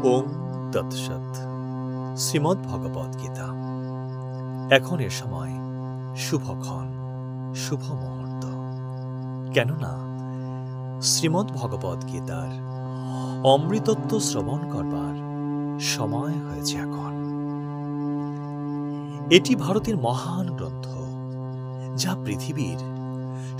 ওম তৎসৎ। শ্রীমদ্ ভগবদ গীতা। এখন এর সময় শুভক্ষণ, শুভ মুহূর্ত। কেননা শ্রীমদ্ ভগবদ গীতার অমৃতত্ব শ্রবণ করবার সময় হয়েছে এখন। এটি ভারতের মহান গ্রন্থ, যা পৃথিবীর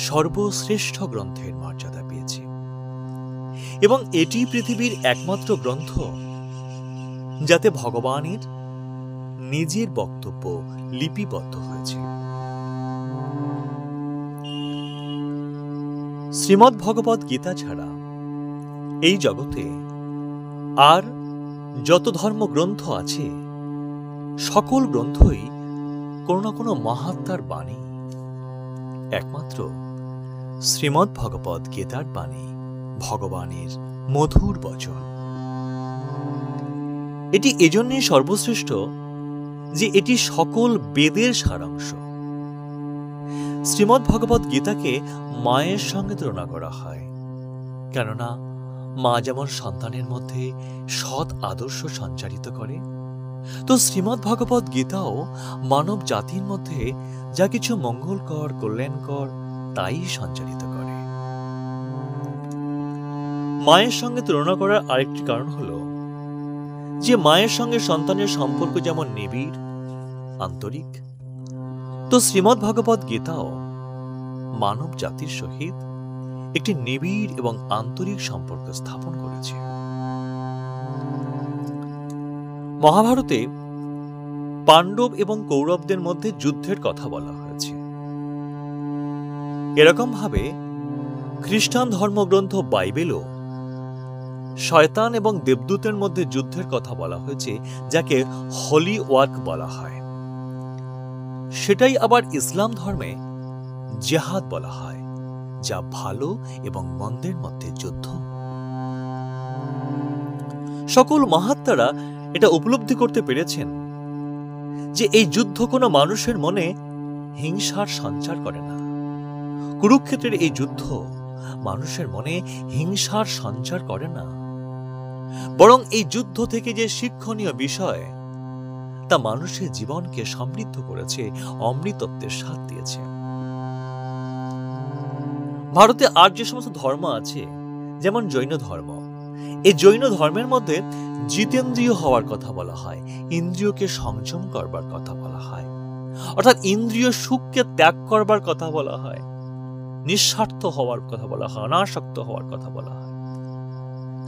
সর্বশ্রেষ্ঠ গ্রন্থের মর্যাদা পেয়েছে, এবং এটি পৃথিবীর একমাত্র গ্রন্থ যাতে ভগবানের নিজের বক্তব্য লিপিবদ্ধ হয়েছে। শ্রীমদ্ ভগবদ গীতা ছাড়া এই জগতে আর যত ধর্মগ্রন্থ আছে, সকল গ্রন্থই কোনো না কোনো মহাত্মার বাণী। একমাত্র শ্রীমদ্ ভগবদ গীতার বাণী ভগবানের মধুর বচন। এটি এজন্যই সর্বশ্রেষ্ঠ যে এটি সকল বেদের সারাংশ। শ্রীমদ্ ভগবদ গীতাকে মায়ের সঙ্গে তুলনা করা হয়, কেননা মা যেমন সন্তানের মধ্যে সৎ আদর্শ সঞ্চারিত করে, তো শ্রীমদ্ ভগবদ গীতাও মানব জাতির মধ্যে যা কিছু মঙ্গলকর, কল্যাণকর তাই সঞ্চারিত করে। মায়ের সঙ্গে তুলনা করার আরেকটি কারণ হলো যে মায়ের সঙ্গে সন্তানের সম্পর্ক যেমন নিবিড়, আন্তরিক, তো শ্রীমদ্ ভগবদ গীতাও মানব জাতির সহিত একটি নিবিড় এবং আন্তরিক সম্পর্ক স্থাপন করেছে। মহাভারতে পাণ্ডব এবং কৌরবদের মধ্যে যুদ্ধের কথা বলা হয়েছে। এরকম ভাবে খ্রিস্টান ধর্মগ্রন্থ বাইবেলও শয়তান এবং দেবদূতের মধ্যে যুদ্ধের কথা বলা হয়েছে, যাকে হলি ওয়ার্ক বলা হয়। সেটাই আবার ইসলাম ধর্মে জেহাদ বলা হয়, যা ভালো এবং মন্দের মধ্যে যুদ্ধ। সকল মহাত্মারা এটা উপলব্ধি করতে পেরেছেন যে এই যুদ্ধ কোনো মানুষের মনে হিংসার সঞ্চার করে না। কুরুক্ষেত্রের এই যুদ্ধ মানুষের মনে হিংসার সঞ্চার করে না, বরং এই যুদ্ধ থেকে যে শিক্ষণীয় বিষয় তা মানুষের জীবনকে সমৃদ্ধ করেছে, অমৃতত্বের স্বাদ দিয়েছে। ভারতে আর যে সমস্ত ধর্ম আছে, যেমন জৈন ধর্ম, এই জৈন ধর্মের মধ্যে জিতেন্দ্রিয় হওয়ার কথা বলা হয়, ইন্দ্রিয়কে সংযম করবার কথা বলা হয়, অর্থাৎ ইন্দ্রিয় সুখকে ত্যাগ করবার কথা বলা হয়, নিঃস্বার্থ হওয়ার কথা বলা হয়, অনাসক্ত হওয়ার কথা বলা হয়।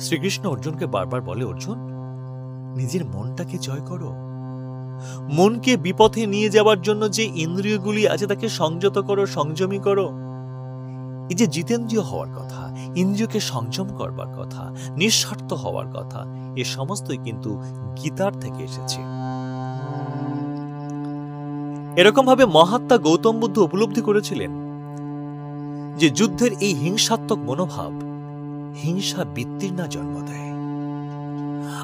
শ্রীকৃষ্ণ অর্জুনকে বারবার বলে, অর্জুন, নিজের মনটাকে জয় করো। মনকে বিপথে নিয়ে যাওয়ার জন্য যে ইন্দ্রিয়গুলি আছে তাকে সংযত করো, সংযমী করো। এই যে জিতেন্দ্রিয় হওয়ার কথা, ইন্দ্রিয়কে সংযম করবার কথা, নিঃস্বার্থ হওয়ার কথা, এ সমস্তই কিন্তু গীতার থেকে এসেছে। এরকম ভাবে মহাত্মা গৌতম বুদ্ধ উপলব্ধি করেছিলেন যে যুদ্ধের এই হিংসাত্মক মনোভাব হিংসা বিতীর্ণা জন্ম দেয়,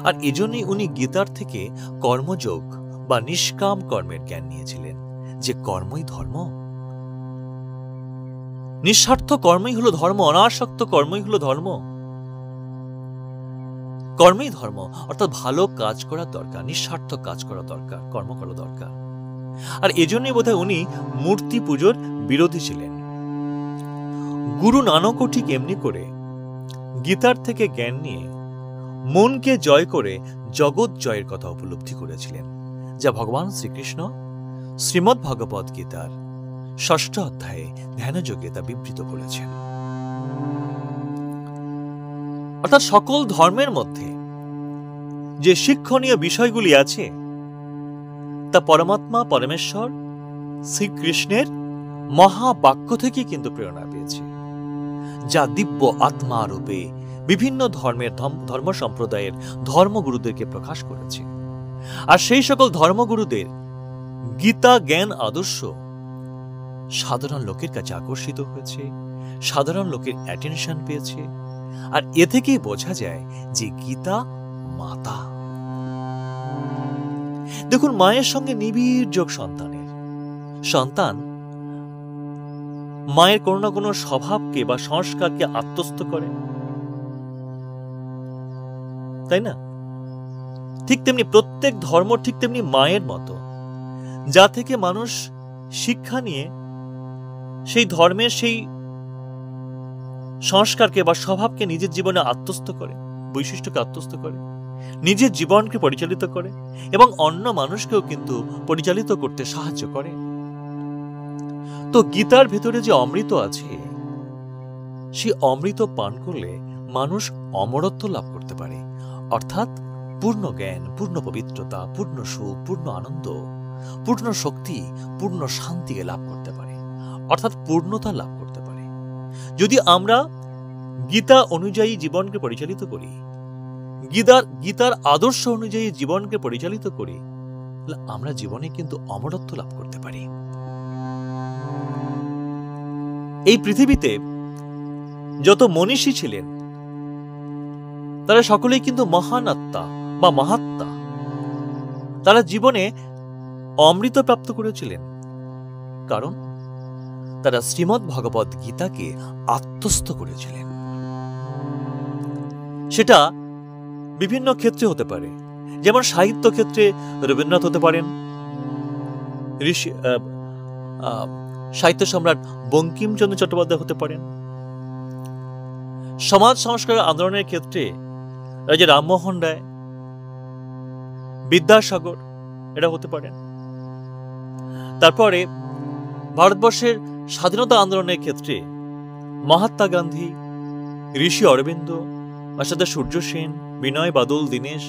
আর এজন্যই উনি গীতার থেকে কর্মযোগ বা নিষ্কাম কর্মের জ্ঞান নিয়েছিলেন, যে কর্মই ধর্ম। নিঃস্বার্থ কর্মই হলো ধর্ম, অনাসক্ত কর্মই হলো ধর্ম। কর্মই ধর্ম, অর্থাৎ ভালো কাজ করা দরকার, নিঃস্বার্থ কাজ করা দরকার, কর্ম করা দরকার। আর এজন্যই বোধহয় উনি মূর্তি পুজোর বিরোধী ছিলেন। গুরু নানকও ঠিক এমনি করে গীতার থেকে জ্ঞান নিয়ে মনকে জয় করে জগৎ জয়ের কথা উপলব্ধি করেছিলেন, যা ভগবান শ্রীকৃষ্ণ শ্রীমদ্ ভগবদ গীতার ৬ষ্ঠ অধ্যায়ে ধ্যানযোগে তা বিবৃত করেছেন। অর্থাৎ সকল ধর্মের মধ্যে যে শিক্ষণীয় বিষয়গুলি আছে তা পরমাত্মা পরমেশ্বর শ্রীকৃষ্ণের মহাবাক্য থেকে কিন্তু প্রেরণা পেয়েছে, যা দিব্য আত্মা রূপে বিভিন্ন ধর্মের ধর্ম সম্প্রদায়ের ধর্মগুরুদেরকে প্রকাশ করেছে। আর সেই সকল ধর্মগুরুদের গীতা জ্ঞান আদর্শ সাধারণ লোকের কাছে আকর্ষিত হয়েছে, সাধারণ লোকের অ্যাটেনশন পেয়েছে। আর এ থেকেই বোঝা যায় যে গীতা মাতা। দেখুন, মায়ের সঙ্গে নিবিড় যোগ সন্তানের। সন্তান মায়ের কোনো না কোনো স্বভাবকে বা সংস্কারকে আত্মস্থ করে, তাই না? ঠিক তেমনি প্রত্যেক ধর্ম ঠিক তেমনি মায়ের মতো, যা থেকে মানুষ শিক্ষা নিয়ে সেই ধর্মের সেই সংস্কারকে বা স্বভাবকে নিজের জীবনে আত্মস্থ করে, বৈশিষ্ট্যকে আত্মস্থ করে, নিজের জীবনকে পরিচালিত করে এবং অন্য মানুষকেও কিন্তু পরিচালিত করতে সাহায্য করে। তো গীতার ভেতরে যে অমৃত আছে, সেই অমৃত পান করলে মানুষ অমরত্ব লাভ করতে পারে, অর্থাৎ পূর্ণ জ্ঞান, পূর্ণ পবিত্রতা, পূর্ণ সুখ, পূর্ণ আনন্দ, পূর্ণ শক্তি, পূর্ণ শান্তিকে লাভ করতে পারে, অর্থাৎ পূর্ণতা লাভ করতে পারে। যদি আমরা গীতা অনুযায়ী জীবনকে পরিচালিত করি, গীতার আদর্শ অনুযায়ী জীবনকে পরিচালিত করি, তাহলে আমরা জীবনে কিন্তু অমরত্ব লাভ করতে পারি। এই পৃথিবীতে যত মনীষী ছিলেন, তারা সকলেই কিন্তু মহান আত্মা বা মহাত্মা। তারা জীবনে অমৃত প্রাপ্ত করেছিলেন, কারণ তারা শ্রীমদ্ ভগবদ গীতাকে আত্মস্থ করেছিলেন। সেটা বিভিন্ন ক্ষেত্রে হতে পারে, যেমন সাহিত্য ক্ষেত্রে রবীন্দ্রনাথ হতে পারেন, সাহিত্য সম্রাট বঙ্কিমচন্দ্র চট্টোপাধ্যায় হতে পারেন, সমাজ সংস্কার আন্দোলনের ক্ষেত্রে রাজা রামমোহন রায়, বিদ্যাসাগর এরা হতে পারেন। তারপরে ভারতবর্ষের স্বাধীনতা আন্দোলনের ক্ষেত্রে মহাত্মা গান্ধী, ঋষি অরবিন্দ, আসাদা সূর্য সেন, বিনয় বাদল দীনেশ,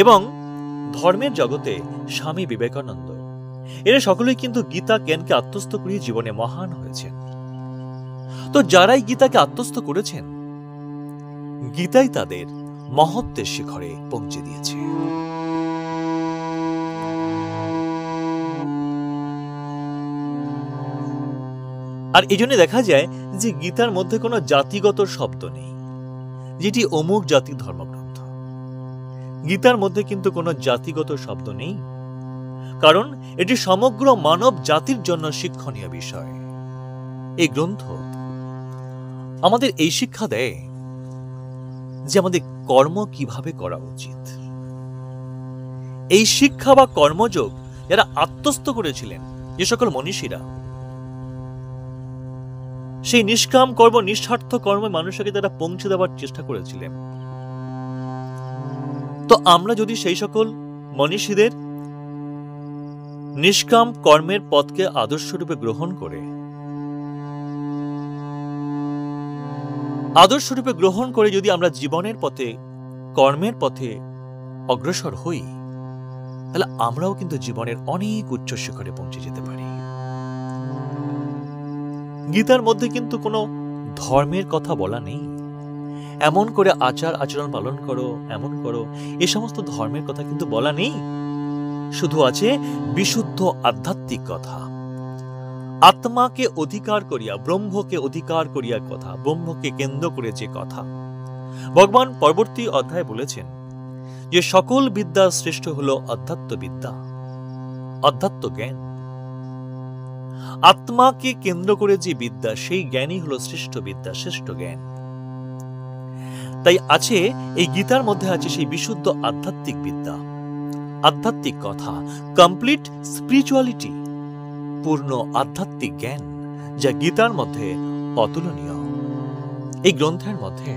এবং ধর্মের জগতে স্বামী বিবেকানন্দ, এরা সকলেই কিন্তু গীতা জ্ঞানকে আত্মস্থ করে জীবনে মহান হয়েছেন। তো যারাই গীতাকে আত্মস্থ করেছেন, গীতাই তাদের মহত্বের শিখরে পৌঁছে দিয়েছে। আর এই জন্য দেখা যায় যে গীতার মধ্যে কোনো জাতিগত শব্দ নেই, যেটি অমুক জাতির ধর্মগ্রন্থ। গীতার মধ্যে কিন্তু কোনো জাতিগত শব্দ নেই, কারণ এটি সমগ্র মানব জাতির জন্য শিক্ষণীয় বিষয়। এই গ্রন্থ আমাদের এই শিক্ষা দেয় যে আমাদের কর্ম কিভাবে করা উচিত। এই শিক্ষা বা কর্মযোগ যারা আত্মস্থ করেছিলেন, যে সকল মনীষীরা, সেই নিষ্কাম কর্ম, নিঃস্বার্থ কর্মে মানুষকে তারা পৌঁছে দেওয়ার চেষ্টা করেছিলেন। তো আমরা যদি সেই সকল মনীষীদের নিষ্কাম কর্মের পথকে আদর্শরূপে গ্রহণ করে যদি আমরা জীবনের পথে, কর্মের পথে অগ্রসর হই, তাহলে আমরাও কিন্তু জীবনের অনেক উচ্চ শিখরে পৌঁছে যেতে পারি। গীতার মধ্যে কিন্তু কোনো ধর্মের কথা বলা নেই, এমন করে আচার আচরণ পালন করো, এমন করো, এই সমস্ত ধর্মের কথা কিন্তু বলা নেই। শুধু আছে বিশুদ্ধ আধ্যাত্মিক কথা, আত্মাকে অধিকার করিয়া, ব্রহ্মকে অধিকার করিয়া কথা, ব্রহ্মকে কেন্দ্র করে যে কথা। ভগবান পরবর্তী অধ্যায়ে বলেছেন যে সকল বিদ্যা শ্রেষ্ঠ হলো অধ্যাত্ম বিদ্যা, অধ্যাত্ম জ্ঞান। আত্মাকে কেন্দ্র করে যে বিদ্যা, সেই জ্ঞানই হলো শ্রেষ্ঠ বিদ্যা, শ্রেষ্ঠ জ্ঞান। তাই আছে এই গীতার মধ্যে আছে সেই বিশুদ্ধ আধ্যাত্মিক বিদ্যা, আধ্যাত্মিক কথা, কমপ্লিট স্পিরিচুয়ালিটি, পূর্ণ আধ্যাত্মিক জ্ঞান, যা গীতার মধ্যে অতুলনীয়। এই গ্রন্থের মধ্যে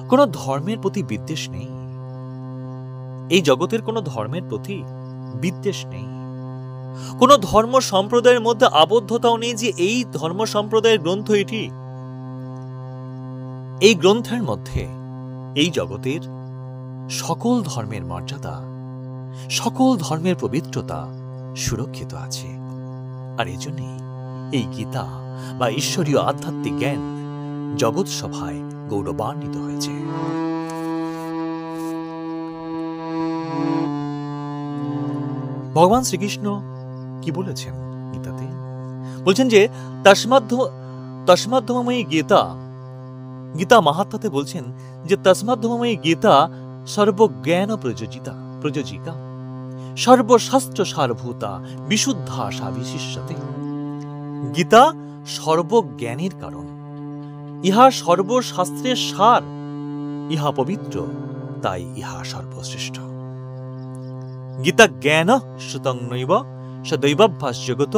কোন ধর্মের প্রতি বিদ্বেষ নেই, এই জগতের কোন ধর্মের প্রতি বিদ্বেষ নেই, কোন ধর্ম সম্প্রদায়ের মধ্যে আবদ্ধতাও নেই যে এই ধর্ম সম্প্রদায়ের গ্রন্থ এটি। এই গ্রন্থের মধ্যে এই জগতের সকল ধর্মের মর্যাদা, সকল ধর্মের পবিত্রতা সুরক্ষিত আছে। আর এজন্যই এই গীতা বা ঈশ্বরীয় আধ্যাত্মিক জ্ঞান জগৎ সভায় গৌরবান্বিত হয়েছে। ভগবান শ্রীকৃষ্ণ কি বলেছেন গীতাতে? বলছেন যে তস্মাদ্ধময়ী গীতা, গীতা মাহাত্ম্যতে বলছেন যে তস্মাদ্ধময়ী গীতা সর্বজ্ঞান প্রযোজিকা, সর্বশাস্ত্র সারভূতা, বিশুদ্ধা সা বিশিষ্যতে। গীতা সর্বজ্ঞানের কারণ, ইহা সর্বশাস্ত্রের সার, ইহা পবিত্র, তাই ইহা সর্বশ্রেষ্ঠ। গীতা জ্ঞান শ্রুতং নৈব সদৈবাভ্যাস জগত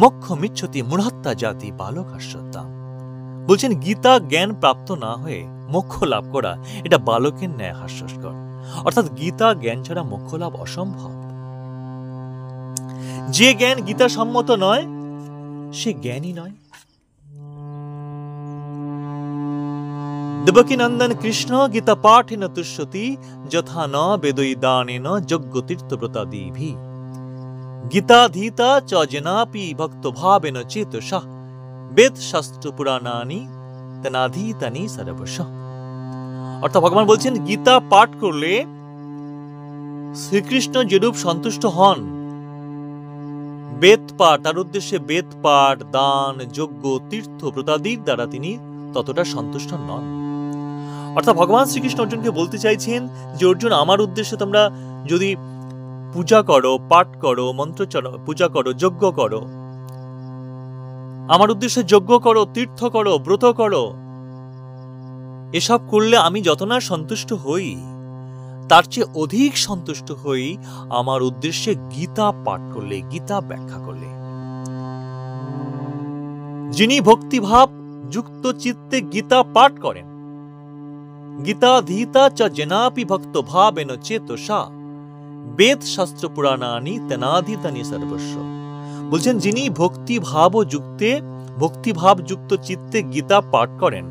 মোক্ষমিচ্ছতি মূঢ়াত্মা জাতি বালকাস্যতা। বলছেন গীতা জ্ঞান প্রাপ্ত না হয়ে মোক্ষ লাভ করা এটা বালকের ন্যায় হাস্যস্কর। অর্থাৎ গীতা জ্ঞান ছাড়া মোক্ষ লাভ অসম্ভব। যে জ্ঞান গীতা সম্মত নয় সে জ্ঞানই নয়। দেবকী নন্দন কৃষ্ণ গীতা পাঠেন তুষ্যতি যথা ন বেদৈ দানেন যজ্ঞ তীর্থব্রতাদিভি গীতাধীতা চ জনাপি ভক্ত ভাবেন চেতসা বেদ শাস্ত্র পুরাণানি তনাধীতানি সর্বশঃ। অর্থাৎ ভগবান বলছেন গীতা পাঠ করলে শ্রীকৃষ্ণ যেরূপ সন্তুষ্ট হন, বেদ পাঠ তার উদ্দেশ্যে বেদ পাঠ, দান, যজ্ঞ, তীর্থ ব্রতাদির দ্বারা তিনি ততটা সন্তুষ্ট নন। অর্থাৎ ভগবান শ্রীকৃষ্ণ অর্জুনকে বলতে চাইছেন যে অর্জুন, আমার উদ্দেশ্যে তোমরা যদি পূজা করো, পাঠ করো, মন্ত্রচরণ পূজা করো, যজ্ঞ করো, আমার উদ্দেশ্যে যজ্ঞ করো, তীর্থ করো, ব্রত করো, এসব করলে আমি যত না সন্তুষ্ট হই তার চেয়ে অধিক সন্তুষ্ট হই আমার উদ্দেশ্যে গীতা পাঠ করলে, গীতা ব্যাখ্যা করলে। যিনি ভক্তিভাব যুক্ত চিত্তে গীতা পাঠ করেন, গীতাধীতা চ জনাপি ভক্ত ভাবেন চেতসা বেদ শাস্ত্র পুরাণানি তেনাধীতানি সর্বস্ব। বলছেন যিনি ভক্তিভাব যুক্ত চিত্তে গীতা পাঠ করেন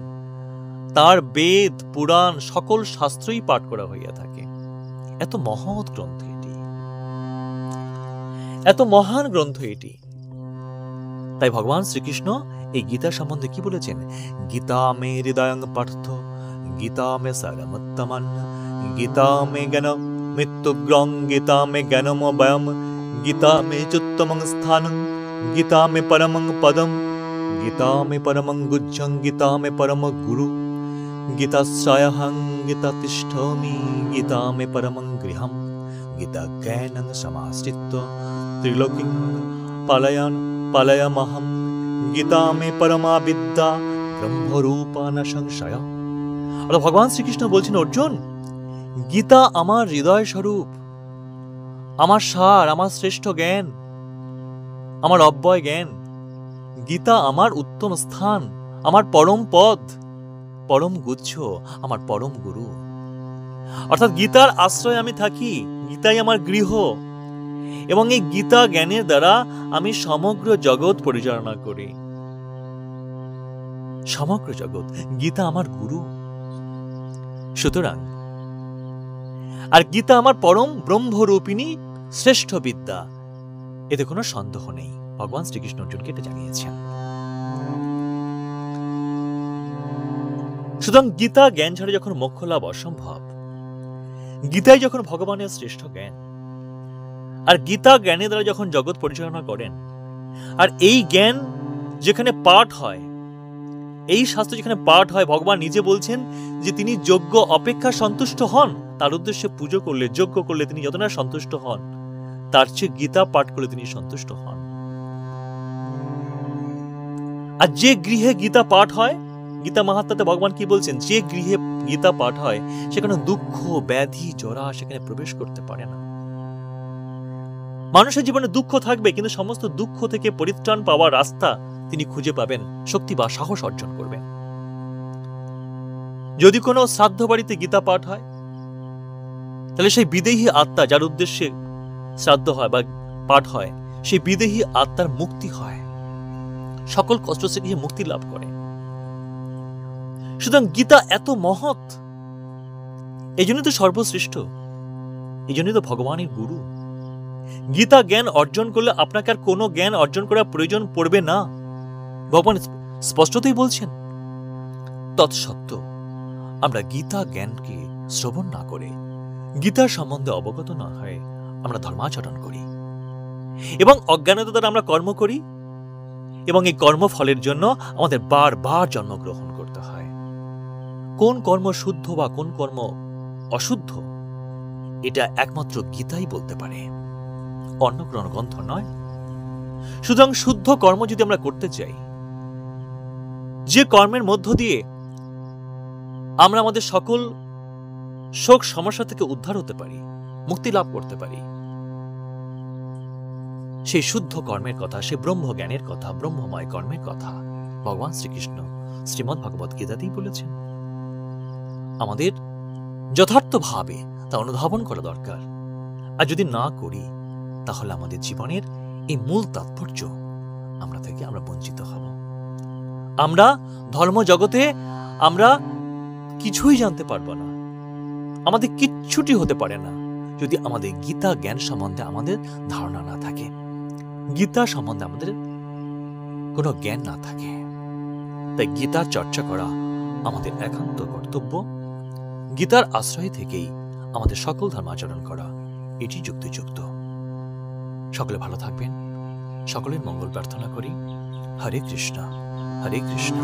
তার বেদ পুরাণ সকল শাস্ত্রই পাঠ করা হইয়া থাকে। এত মহৎ গ্রন্থ এটি, এত মহান গ্রন্থ এটি। তাই ভগবান শ্রীকৃষ্ণ এই গীতা সম্বন্ধে কি বলেছেন? গীতা মে হৃদয়ং পার্থ গীতা মে সারমত্তমন গীতা মে জ্ঞান মৃত্যুগ্রং গীতা মে জ্ঞানমভয়ম গীতা মে চুত্তমং স্থানং গীতা মে পরমং পদম গীতা মে পরমং গুজ্জং গীতা মে পরম গুরু গীতাশ্রয়হং গীতা তিষ্ঠমি গীতা মে পরমং গৃহম গীতা জ্ঞানং সমাশ্রিত্য ত্রিলোকিং পালয়মহম গীতা মে পরমা বিদ্যা ব্রহ্মরূপা ন সংশয়। অর্থাৎ ভগবান শ্রীকৃষ্ণ বলছেন, অর্জুন, গীতা আমার হৃদয় স্বরূপ, আমার সার, আমার শ্রেষ্ঠ জ্ঞান, আমার অব্যয় জ্ঞান। গীতা আমার উত্তম স্থান, আমার পরম পদ, পরম গুচ্ছ, আমার পরম গুরু। অর্থাৎ গীতার আশ্রয়ে আমি থাকি, গীতাই আমার গৃহ, এবং এই গীতা জ্ঞানের দ্বারা আমি সমগ্র জগৎ পরিচালনা করি। সমগ্র জগৎ, গীতা আমার গুরু। সুতরাং আর গীতা আমার পরম ব্রহ্মরূপিণী শ্রেষ্ঠ বিদ্যা, এতে কোনো সন্দেহ নেই। ভগবান শ্রীকৃষ্ণ অর্জুনকে এটা জানিয়েছেন। সুতরাং গীতা জ্ঞান ছাড়া যখন মোক্ষ লাভ অসম্ভব, গীতাই যখন ভগবানের শ্রেষ্ঠ জ্ঞান, আর গীতা জ্ঞানের দ্বারা যখন জগৎ পরিচালনা করেন, আর এই জ্ঞান যেখানে পাঠ হয়, এই শাস্ত্র যেখানে পাঠ হয়, ভগবান নিজে বলছেন যে তিনি যজ্ঞ অপেক্ষা সন্তুষ্ট হন। তার উদ্দেশ্যে পুজো করলে, যজ্ঞ করলে তিনি যত না সন্তুষ্ট হন তার চেয়ে গীতা পাঠ করলে তিনি সন্তুষ্ট হন। আর যে গৃহে গীতা পাঠ হয়, গীতা মাহাত্ম্যতে ভগবান কি বলছেন? যে গৃহে গীতা পাঠ হয় সেখানে দুঃখ, ব্যাধি, জরা সেখানে প্রবেশ করতে পারে না। মানুষের জীবনে দুঃখ থাকবে, কিন্তু সমস্ত দুঃখ থেকে পরিত্রাণ পাওয়ার রাস্তা তিনি খুঁজে পাবেন, শক্তি বা সাহস অর্জন করবেন। যদি কোনো শ্রাদ্ধ বাড়িতে গীতা পাঠ হয়, তাহলে সেই বিদেহী আত্মা যার উদ্দেশ্যে শ্রাদ্ধ হয় বা পাঠ হয়, সেই বিদেহী আত্মার মুক্তি হয়, সকল কষ্ট থেকে মুক্তি লাভ করে। সুতরাং গীতা এত মহৎ, এই জন্যই তো সর্বশ্রেষ্ঠ, এই জন্যই তো ভগবানের গুরু। গীতা জ্ঞান অর্জন করলে আপনাকে আর কোনো জ্ঞান অর্জন করার প্রয়োজন পড়বে না, ভগবান স্পষ্টতই বলছেন। তৎসত্ত্বেও আমরা গীতা জ্ঞানকে শ্রবণ না করে, গীতার সম্বন্ধে অবগত না হয়ে আমরা ধর্মাচরণ করি এবং অজ্ঞানতা দ্বারা আমরা কর্ম করি, এবং এই কর্মফলের জন্য আমাদের বারবার জন্মগ্রহণ করতে হয়। কোন কর্ম শুদ্ধ বা কোন কর্ম অশুদ্ধ, এটা একমাত্র গীতাই বলতে পারে, অন্য কোনো গ্রন্থ নয়। সুতরাং শুদ্ধ কর্ম যদি আমরা করতে চাই, যে কর্মের মধ্য দিয়ে আমরা আমাদের সকল শোক সমস্যা থেকে উদ্ধার হতে পারি, মুক্তি লাভ করতে পারি। সেই শুদ্ধ কর্মের কথা, সেই ব্রহ্ম জ্ঞানের কথা, ব্রহ্মময় কর্মের কথা ভগবান শ্রীকৃষ্ণ শ্রীমদ্ ভগবত গীতাতেই বলেছেন। আমাদের যথার্থভাবে তা অনুধাবন করা দরকার। আর যদি না করি তাহলে আমাদের জীবনের এই মূল তাৎপর্য আমরা বঞ্চিত হব। আমরা ধর্ম জগতে আমরা কিছুই জানতে পারবো না, আমাদের কিচ্ছুটি হতে পারে না যদি আমাদের গীতা জ্ঞান সম্বন্ধে আমাদের ধারণা না থাকে, গীতা সম্বন্ধে আমাদের কোনো জ্ঞান না থাকে। তাই গীতার চর্চা করা আমাদের একান্ত কর্তব্য। গীতার আশ্রয় থেকেই আমাদের সকল ধর্মাচরণ করা এটি যুক্তিযুক্ত। সকলে ভালো থাকবেন, সকলের মঙ্গল প্রার্থনা করি। হরে কৃষ্ণ, হরে কৃষ্ণ।